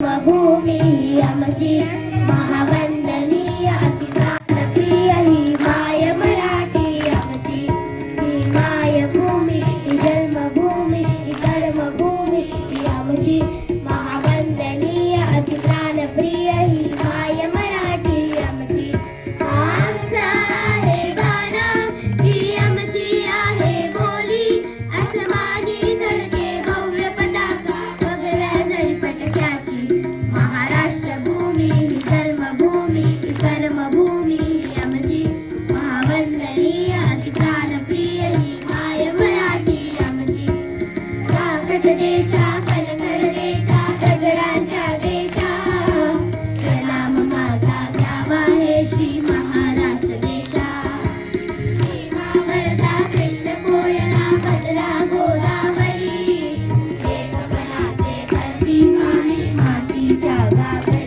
भूमी ही आमची महावंदनीय अति प्राणप्रिय ही माय मराठी आमची ही मायभूमी ही जन्मभूमी ही कर्मभूमी ही आमची महावंदनीय अति प्राणप्रिय ही माय मराठी आमची आमचा आहे बाणा ही आमची आहे बोली आसमानी झळके भव्य पताका भगव्या जरी पटक्याची महाराष्ट्र भूमी ही जन्मभूमी ही कर्मभूमी ही आमची महावंदनीय अति प्राणप्रिय ही माय मराठी आमची राखट देशा कणकर देशा दगडाच्या देशा प्रणाम माझा द्यावा हे श्री महाराष्ट्र देशा भीमा कृष्ण कोयना भद्रा गोदावरी एक मनाचे प्रदीप आहे मातीच्या गावी